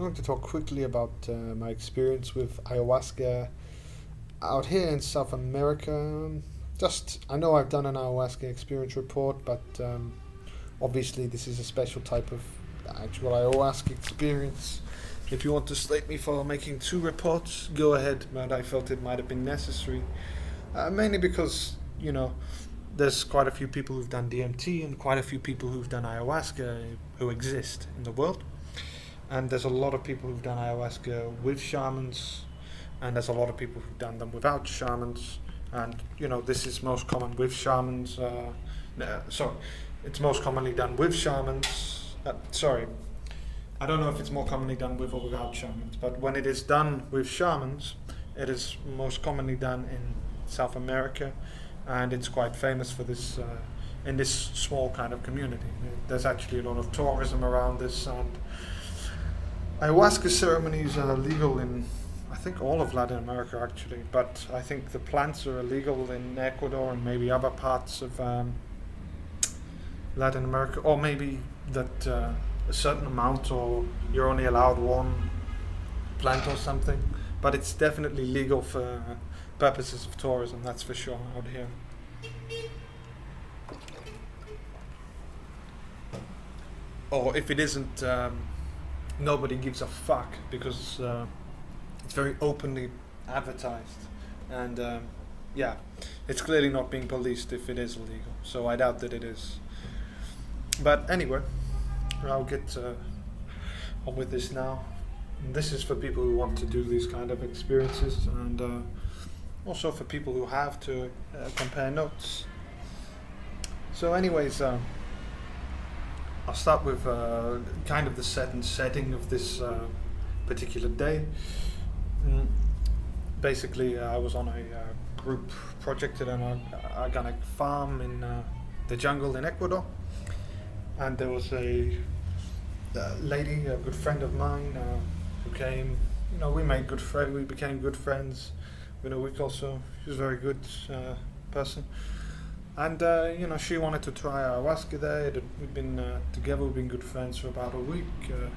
I'm going to talk quickly about my experience with ayahuasca out here in South America. I know I've done an ayahuasca experience report, but obviously this is a special type of actual ayahuasca experience. If you want to slate me for making two reports, go ahead, but I felt it might have been necessary. Mainly because, there's quite a few people who've done DMT and quite a few people who've done ayahuasca who exist in the world. And there's a lot of people who've done ayahuasca with shamans, and there's a lot of people who've done them without shamans. And this is most common with shamans. Sorry, it's most commonly done with shamans. Sorry, I don't know if it's more commonly done with or without shamans, but when it is done with shamans, it is most commonly done in South America, and it's quite famous for this in this small kind of community. There's actually a lot of tourism around this, and ayahuasca ceremonies are legal in, I think, all of Latin America actually, but I think the plants are illegal in Ecuador and maybe other parts of Latin America, or maybe that a certain amount, or you're only allowed one plant or something, but it's definitely legal for purposes of tourism, that's for sure, out here. Or if it isn't, nobody gives a fuck, because it's very openly advertised, and yeah, it's clearly not being policed if it is illegal, so I doubt that it is. But anyway, I'll get on with this now. And this is for people who want to do these kind of experiences, and also for people who have to compare notes. So anyways, I'll start with kind of the setting of this particular day. Basically, I was on a group project at an organic farm in the jungle in Ecuador, and there was a lady, a good friend of mine, who came. We made we became good friends within a week or so. She was a very good person, and she wanted to try ayahuasca there. We'd been together, we've been good friends for about a week.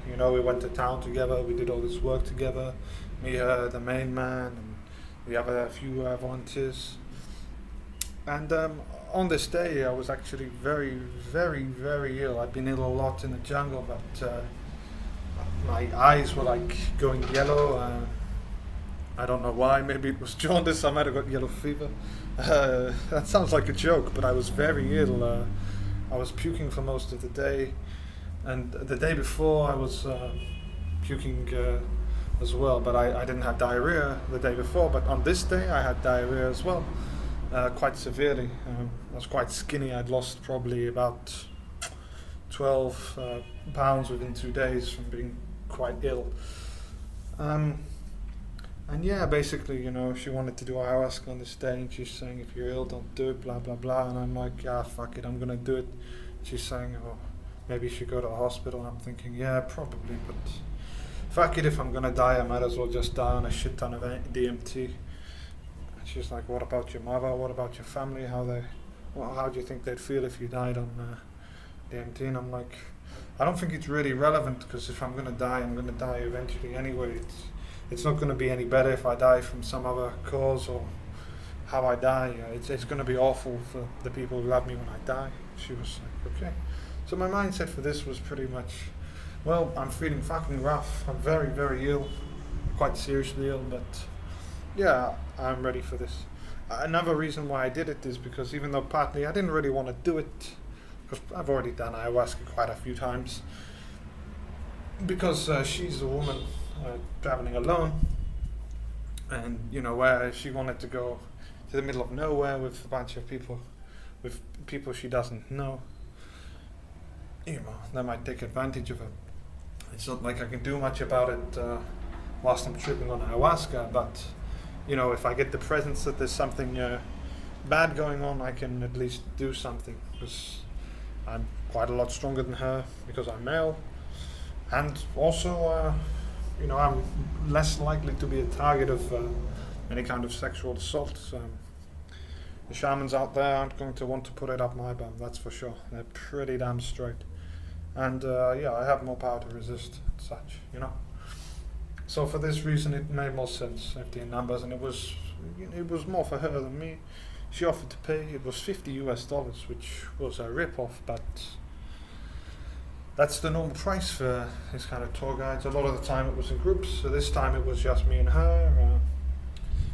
We went to town together, we did all this work together. Me, her, the main man, and the other few volunteers. And on this day, I was actually very, very, very ill. I'd been ill a lot in the jungle, but my eyes were like going yellow. I don't know why. Maybe it was jaundice. I might have got yellow fever. That sounds like a joke, but I was very ill. I was puking for most of the day, and the day before I was puking as well. But I didn't have diarrhea the day before. But on this day, I had diarrhea as well, quite severely. I was quite skinny. I'd lost probably about 12 pounds within 2 days from being quite ill. And yeah, basically, she wanted to do ayahuasca on this day, and she's saying, if you're ill, don't do it, blah, blah, blah. And I'm like, yeah, fuck it, I'm going to do it. She's saying, oh, maybe you should go to a hospital. And I'm thinking, yeah, probably, but fuck it, if I'm going to die, I might as well just die on a shit ton of DMT. And she's like, what about your mother? What about your family? How do you think they'd feel if you died on DMT? And I'm like, I don't think it's really relevant, because if I'm going to die, I'm going to die eventually anyway. It's not going to be any better if I die from some other cause or how I die. It's going to be awful for the people who love me when I die. She was like, okay. So my mindset for this was pretty much, well, I'm feeling fucking rough. I'm very, very ill, quite seriously ill, but yeah, I'm ready for this. Another reason why I did it is because even though partly I didn't really want to do it, because I've already done ayahuasca quite a few times, because she's a woman traveling alone, and where she wanted to go to the middle of nowhere with a bunch of people, with people she doesn't know, they might take advantage of her. It's not like I can do much about it whilst I'm tripping on ayahuasca, but if I get the presence that there's something bad going on, I can at least do something, because I'm quite a lot stronger than her, because I'm male, and also I'm less likely to be a target of any kind of sexual assault. The shamans out there aren't going to want to put it up my bum, that's for sure. They're pretty damn straight. And yeah, I have more power to resist and such. So for this reason, it made more sense, 15 numbers, and it was more for her than me. She offered to pay. It was $50, which was a rip-off, but that's the normal price for this kind of tour guides. A lot of the time it was in groups, so this time it was just me and her.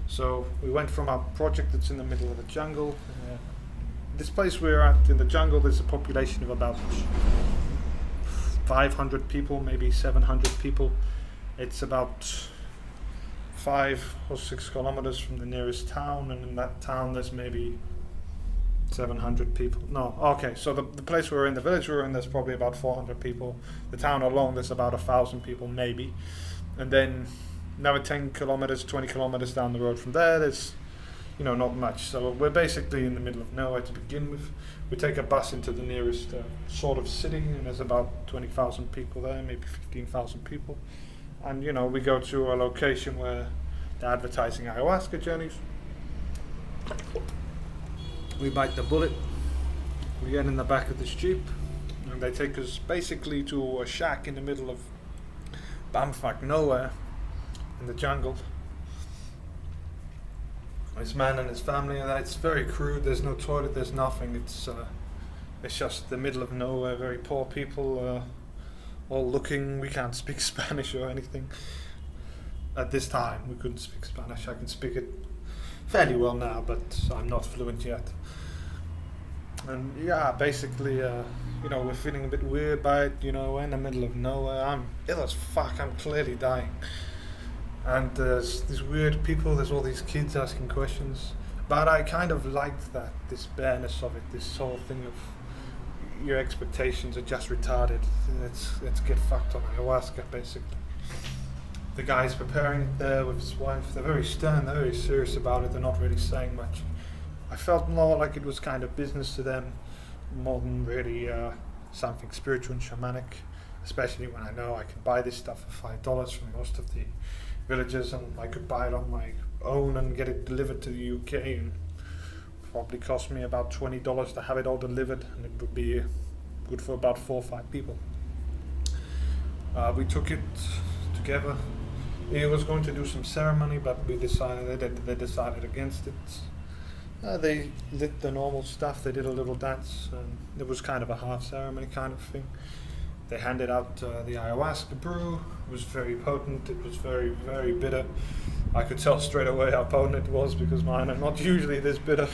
So we went from our project that's in the middle of the jungle. This place we're at in the jungle, there's a population of about 500 people, maybe 700 people. It's about 5 or 6 kilometers from the nearest town, and in that town there's maybe 700 people. No, okay, so the place we're in, the village we're in, there's probably about 400 people. The town alone, there's about 1,000 people, maybe. And then another 10 kilometers, 20 kilometers down the road from there, there's, not much. So we're basically in the middle of nowhere to begin with. We take a bus into the nearest sort of city, and there's about 20,000 people there, maybe 15,000 people. And, we go to a location where they're advertising ayahuasca journeys. We bite the bullet. We get in the back of this jeep, and they take us basically to a shack in the middle of bumfuck nowhere in the jungle. This man and his family, and it's very crude. There's no toilet. There's nothing. It's just the middle of nowhere. Very poor people, all looking. We can't speak Spanish or anything. At this time, we couldn't speak Spanish. I can speak it fairly well now, but I'm not fluent yet. And yeah, basically, we're feeling a bit weird by it. We're in the middle of nowhere. I'm ill as fuck. I'm clearly dying. And there's these weird people, there's all these kids asking questions. But I kind of liked that, this bareness of it, this whole thing of your expectations are just retarded. Let's get fucked on ayahuasca, basically. The guy's preparing it there with his wife. They're very stern, they're very serious about it, they're not really saying much. I felt more like it was kind of business to them, more than really something spiritual and shamanic, especially when I know I can buy this stuff for $5 from most of the villages, and I could buy it on my own and get it delivered to the UK, and probably cost me about $20 to have it all delivered, and it would be good for about 4 or 5 people. We took it together. He was going to do some ceremony, but they decided against it. They lit the normal stuff, they did a little dance, and it was kind of a half ceremony kind of thing. They handed out the ayahuasca brew. It was very potent, it was very, very bitter. I could tell straight away how potent it was because mine are not usually this bitter.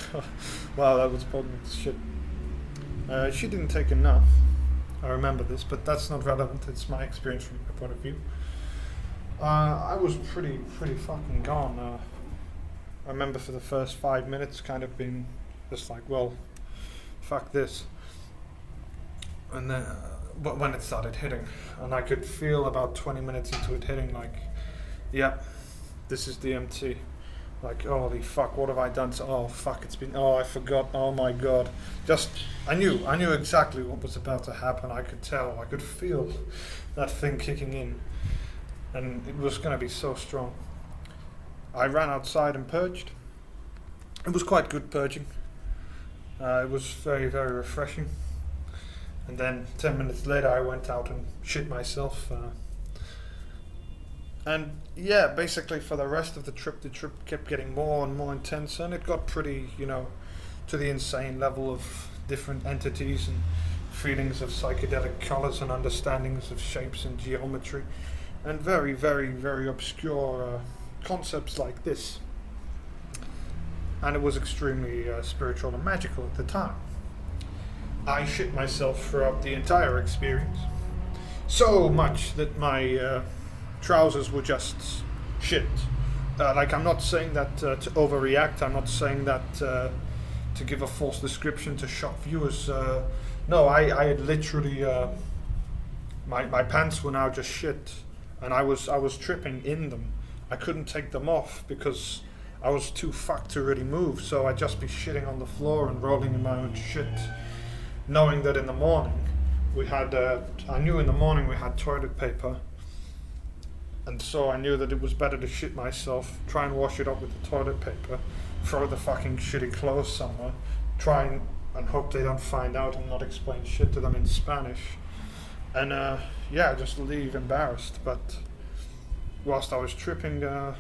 Wow, that was potent as shit. She didn't take enough, I remember this, but that's not relevant, it's my experience from my point of view. I was pretty fucking gone. I remember for the first 5 minutes kind of being just like, well, fuck this. And then when it started hitting, and I could feel about 20 minutes into it hitting, like, yeah, this is DMT. Like, holy fuck, what have I done? Oh fuck, I forgot, oh my god. I knew exactly what was about to happen. I could tell, I could feel that thing kicking in. And it was going to be so strong. I ran outside and purged. It was quite good purging. It was very, very refreshing. And then 10 minutes later I went out and shit myself. And yeah, basically for the rest of the trip kept getting more and more intense, and it got pretty, to the insane level of different entities and feelings of psychedelic colors and understandings of shapes and geometry, and very, very, very obscure concepts like this. And it was extremely spiritual and magical at the time. I shit myself throughout the entire experience, so much that my trousers were just shit. I'm not saying that to overreact, I'm not saying that to give a false description to shock viewers. No, I had literally, my pants were now just shit, and I was tripping in them. I couldn't take them off because I was too fucked to really move, so I'd just be shitting on the floor and rolling in my own shit, knowing that in the morning I knew in the morning we had toilet paper, and so I knew that it was better to shit myself, try and wash it up with the toilet paper, throw the fucking shitty clothes somewhere, try and hope they don't find out and not explain shit to them in Spanish, and just leave embarrassed. But whilst I was tripping, I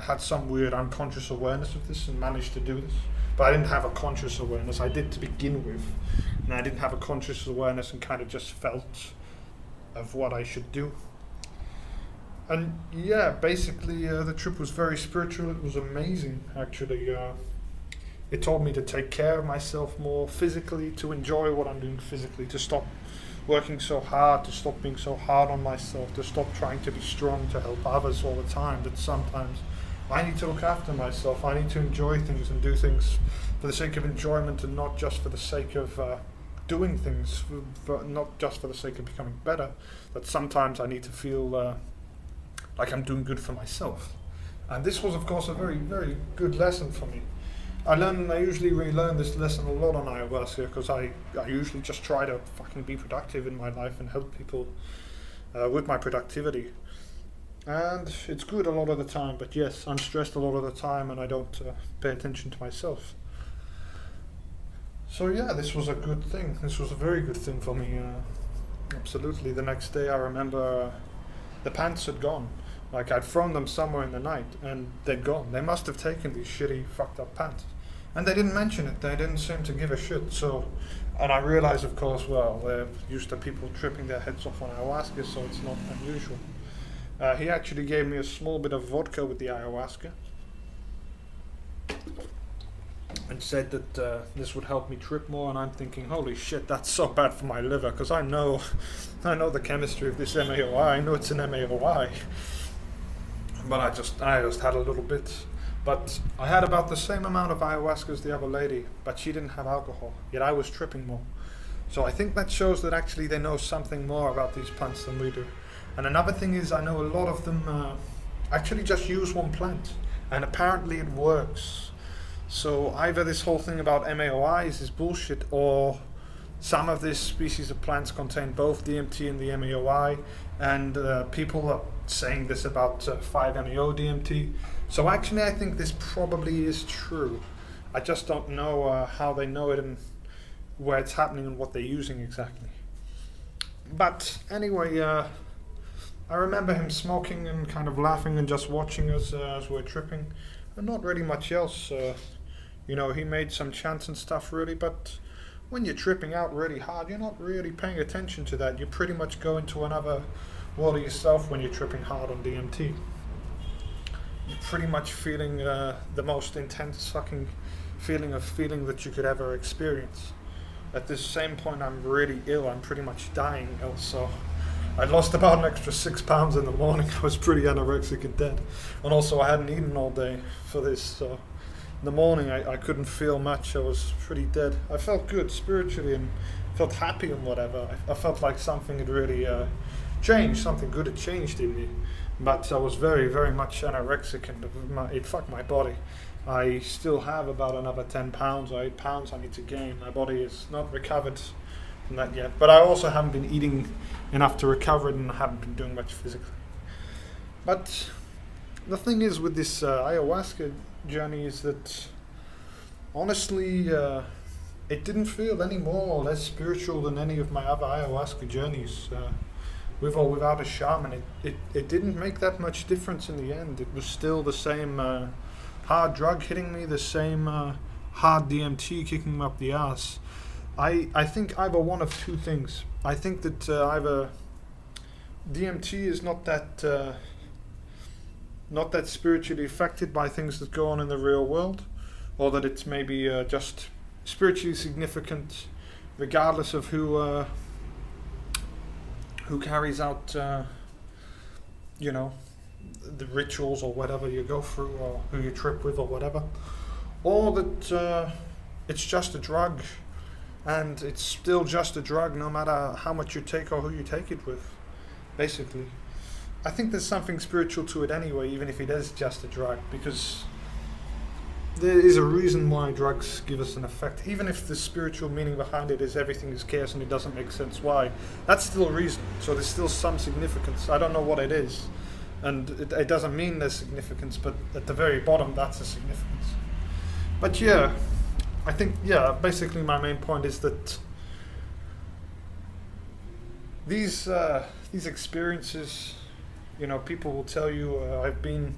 had some weird unconscious awareness of this and managed to do this. But I didn't have a conscious awareness. I did to begin with, and I didn't have a conscious awareness and kind of just felt of what I should do. And yeah, basically the trip was very spiritual. It was amazing, actually. It taught me to take care of myself more physically, to enjoy what I'm doing physically, to stop working so hard, to stop being so hard on myself, to stop trying to be strong to help others all the time. That sometimes I need to look after myself. I need to enjoy things and do things for the sake of enjoyment and not just for the sake of doing things, not just for the sake of becoming better. That sometimes I need to feel like I'm doing good for myself. And this was, of course, a very, very good lesson for me. I usually relearn this lesson a lot on ayahuasca because I usually just try to fucking be productive in my life and help people with my productivity. And it's good a lot of the time, but yes, I'm stressed a lot of the time and I don't pay attention to myself. So yeah, this was a good thing. This was a very good thing for me. Absolutely. The next day I remember the pants had gone. Like I'd thrown them somewhere in the night and they'd gone. They must have taken these shitty, fucked up pants. And they didn't mention it. They didn't seem to give a shit. So, and I realized, of course, well, they're used to people tripping their heads off on ayahuasca, so it's not unusual. He actually gave me a small bit of vodka with the ayahuasca and said that this would help me trip more. And I'm thinking, holy shit, that's so bad for my liver, because I know the chemistry of this MAOI. I know it's an MAOI. But I just had a little bit. But I had about the same amount of ayahuasca as the other lady, but she didn't have alcohol, yet I was tripping more. So I think that shows that actually they know something more about these plants than we do. And another thing is, I know a lot of them actually just use one plant, and apparently it works. So either this whole thing about MAOIs is bullshit, or some of this species of plants contain both DMT and the MAOI, and people are saying this about 5-MeO DMT. So actually I think this probably is true. I just don't know how they know it and where it's happening and what they're using exactly. But anyway, I remember him smoking and kind of laughing and just watching us as we're tripping, and not really much else. He made some chants and stuff really, but when you're tripping out really hard, you're not really paying attention to that. You pretty much go into another world of yourself when you're tripping hard on DMT. You're pretty much feeling the most intense fucking feeling that you could ever experience. At this same point, I'm really ill. I'm pretty much dying ill, so I lost about an extra 6 pounds in the morning. I was pretty anorexic and dead. And also I hadn't eaten all day for this, so in the morning I couldn't feel much. I was pretty dead. I felt good spiritually and felt happy and whatever. I felt like something had really changed, something good had changed in me. But I was very, very much anorexic and it fucked my body. I still have about another 10 pounds or 8 pounds I need to gain. My body is not recovered from that yet. But I also haven't been eating enough to recover it, and I haven't been doing much physically. But the thing is with this ayahuasca journey is that honestly it didn't feel any more or less spiritual than any of my other ayahuasca journeys. With or without a shaman, it didn't make that much difference in the end. It was still the same hard drug hitting me, the same hard DMT kicking me up the ass. I think either one of two things. I think that either DMT is not that spiritually affected by things that go on in the real world, or that it's maybe just spiritually significant regardless of who carries out the rituals or whatever you go through, or who you trip with or whatever, or that it's just a drug and it's still just a drug no matter how much you take or who you take it with, basically. I think there's something spiritual to it anyway, even if it is just a drug, because there is a reason why drugs give us an effect. Even if the spiritual meaning behind it is everything is chaos and it doesn't make sense why, that's still a reason. So there's still some significance. I don't know what it is, and it doesn't mean there's significance, but at the very bottom, that's a significance. But yeah, I think, basically my main point is that these experiences People will tell you, I've been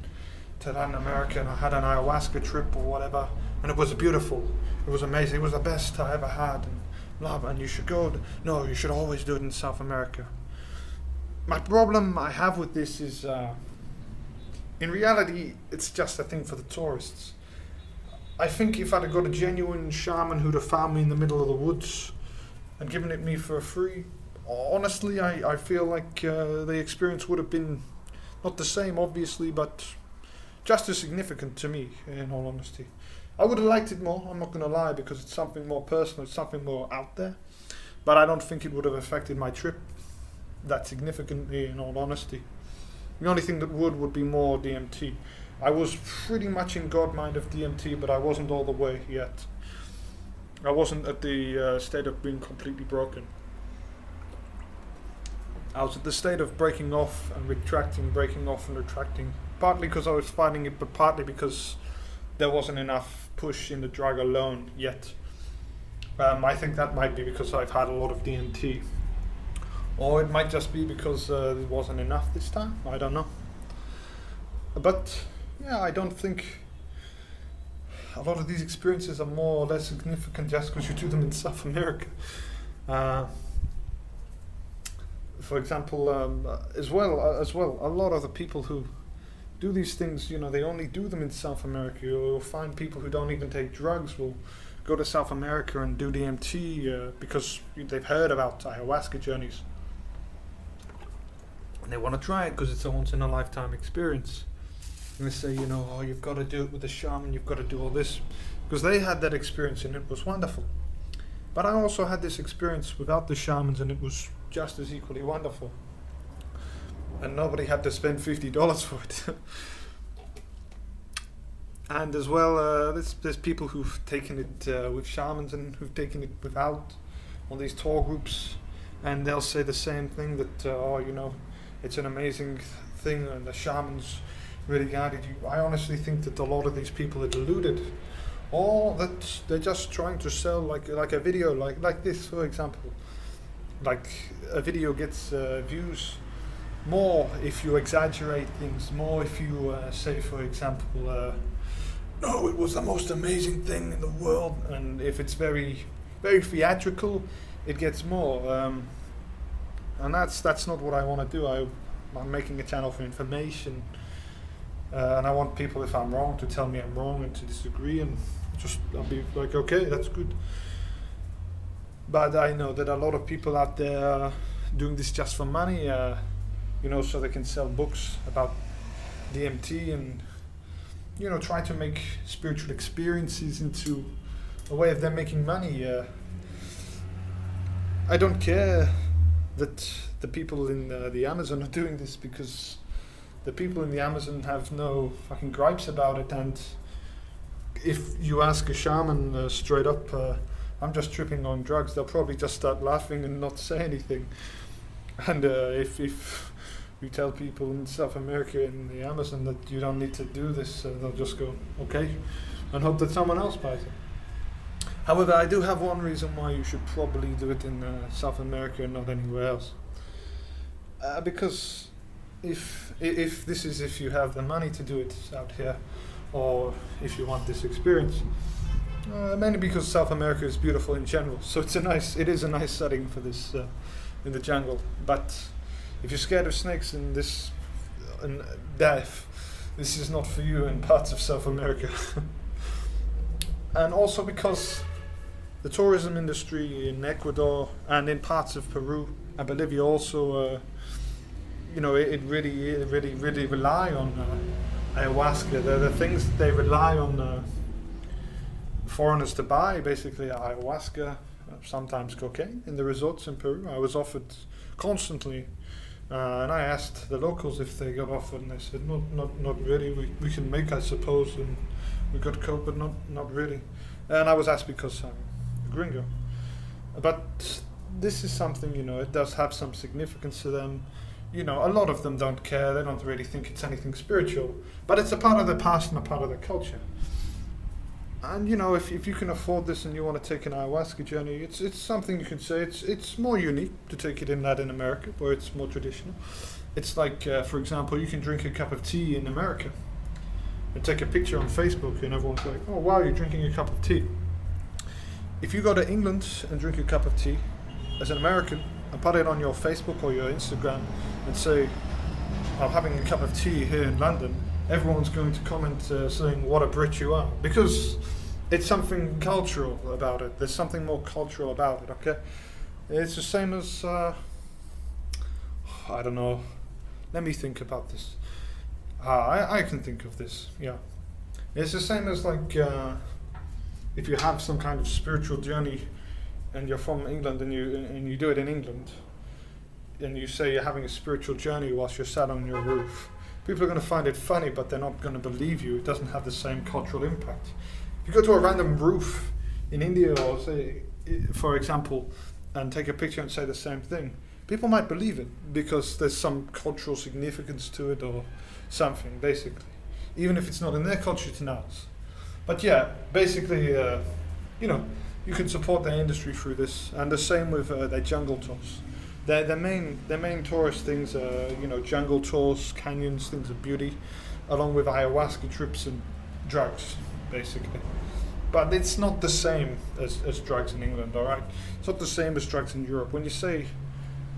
to Latin America and I had an ayahuasca trip or whatever, and it was beautiful. It was amazing. It was the best I ever had, and blah, blah, and you should go. No, you should always do it in South America. My problem I have with this is, in reality, it's just a thing for the tourists. I think if I'd have got a genuine shaman who'd have found me in the middle of the woods and given it me for free, honestly, I feel like the experience would have been not the same, obviously, but just as significant to me, in all honesty. I would have liked it more, I'm not going to lie, because it's something more personal, it's something more out there. But I don't think it would have affected my trip that significantly, in all honesty. The only thing that would be more DMT. I was pretty much in God mind of DMT, but I wasn't all the way yet. I wasn't at the state of being completely broken. I was at the state of breaking off and retracting, breaking off and retracting. Partly because I was fighting it, but partly because there wasn't enough push in the drug alone yet. I think that might be because I've had a lot of DMT. Or it might just be because there wasn't enough this time. I don't know. But yeah, I don't think a lot of these experiences are more or less significant just because you do them in South America. For example, as well, a lot of the people who do these things, they only do them in South America. You'll find people who don't even take drugs will go to South America and do DMT because they've heard about ayahuasca journeys. And they want to try it because it's a once-in-a-lifetime experience. And they say, you've got to do it with a shaman, you've got to do all this. Because they had that experience and it was wonderful. But I also had this experience without the shamans and it was just as equally wonderful. And nobody had to spend $50 for it. And as well, there's people who've taken it with shamans and who've taken it without on these tour groups. And they'll say the same thing that, it's an amazing thing and the shamans really guided you. I honestly think that a lot of these people are deluded, or that they're just trying to sell like a video like this, for example. Like a video gets views more if you exaggerate things, more if you say, for example, no, it was the most amazing thing in the world, and if it's very, very theatrical, it gets more. And that's not what I want to do. I'm making a channel for information. And I want people, if I'm wrong, to tell me I'm wrong and to disagree, and I'll be like, okay, that's good. But I know that a lot of people out there are doing this just for money, so they can sell books about DMT and, try to make spiritual experiences into a way of them making money. I don't care that the people in the Amazon are doing this, because the people in the Amazon have no fucking gripes about it. And if you ask a shaman straight up, I'm just tripping on drugs, they'll probably just start laughing and not say anything. And if you tell people in South America, in the Amazon, that you don't need to do this, they'll just go, okay, and hope that someone else buys it. However, I do have one reason why you should probably do it in South America and not anywhere else. Because if you have the money to do it out here, or if you want this experience, mainly because South America is beautiful in general, so it is a nice setting for this in the jungle. But if you're scared of snakes and death, this is not for you in parts of South America. And also because the tourism industry in Ecuador and in parts of Peru and Bolivia also, it really rely on ayahuasca. The things that they rely on foreigners to buy, basically ayahuasca, sometimes cocaine in the resorts in Peru. I was offered constantly, and I asked the locals if they got offered, and they said not really. We can make, I suppose, and we got coke, but not really. And I was asked because I'm a gringo. But this is something, it does have some significance to them. A lot of them don't care. They don't really think it's anything spiritual, but it's a part of their past and a part of their culture. And if you can afford this and you want to take an ayahuasca journey, it's something you can say. It's more unique to take it in Latin America, where it's more traditional. It's like, for example, you can drink a cup of tea in America and take a picture on Facebook, and everyone's like, "Oh wow, you're drinking a cup of tea." If you go to England and drink a cup of tea as an American and put it on your Facebook or your Instagram and say, "I'm having a cup of tea here in London," everyone's going to comment saying, "What a Brit you are," because it's something cultural about it. There's something more cultural about it. Okay, it's the same as I don't know. Let me think about this. I can think of this. Yeah, it's the same as like if you have some kind of spiritual journey, and you're from England and you do it in England, and you say you're having a spiritual journey whilst you're sat on your roof. People are going to find it funny, but they're not going to believe you. It doesn't have the same cultural impact. If you go to a random roof in India, or say, for example, and take a picture and say the same thing, people might believe it because there's some cultural significance to it or something, basically. Even if it's not in their culture, it's in ours. But yeah, basically, you can support their industry through this, and the same with their jungle tours. Their main tourist things are, jungle tours, canyons, things of beauty, along with ayahuasca trips and drugs, basically. But it's not the same as drugs in England, all right? It's not the same as drugs in Europe. When you say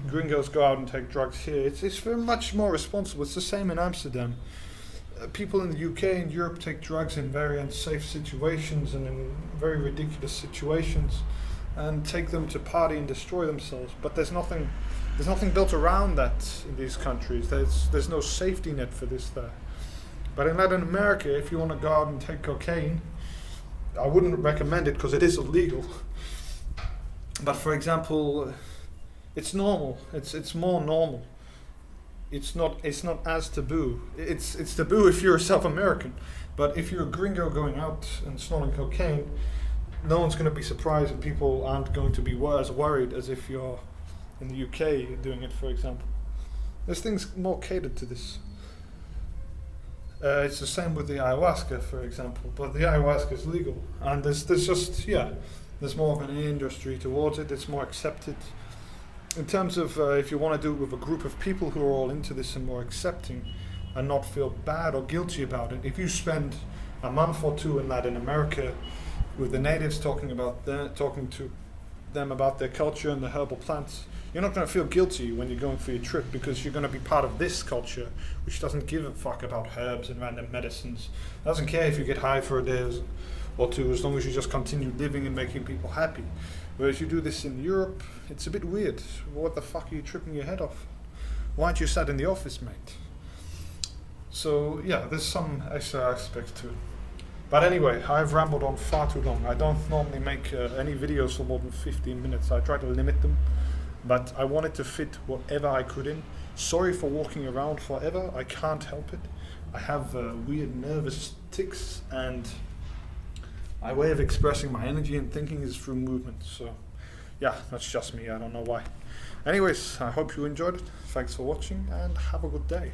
gringos go out and take drugs here, it's very much more responsible. It's the same in Amsterdam. People in the UK and Europe take drugs in very unsafe situations and in very ridiculous situations, and take them to party and destroy themselves. But there's nothing built around that in these countries. There's no safety net for this there. But in Latin America, if you want to go out and take cocaine, I wouldn't recommend it because it is illegal. But for example, it's normal. It's more normal. It's not as taboo. It's taboo if you're a South American, but if you're a gringo going out and snorting cocaine, no one's going to be surprised, and people aren't going to be as worried as if you're in the UK doing it, for example. There's things more catered to this. It's the same with the ayahuasca, for example, but the ayahuasca is legal, and there's more of an industry towards it. It's more accepted. In terms of if you want to do it with a group of people who are all into this and more accepting and not feel bad or guilty about it, if you spend a month or two in Latin America with the natives talking to them about their culture and the herbal plants, you're not going to feel guilty when you're going for your trip, because you're going to be part of this culture, which doesn't give a fuck about herbs and random medicines. Doesn't care if you get high for a day or two, as long as you just continue living and making people happy. Whereas you do this in Europe, it's a bit weird. What the fuck are you tripping your head off? Why aren't you sat in the office, mate? So yeah, there's some extra aspects to it. But anyway, I've rambled on far too long. I don't normally make any videos for more than 15 minutes. I try to limit them, but I wanted to fit whatever I could in. Sorry for walking around forever. I can't help it. I have weird nervous tics, and my way of expressing my energy and thinking is through movement. So yeah, that's just me. I don't know why. Anyways, I hope you enjoyed it. Thanks for watching, and have a good day.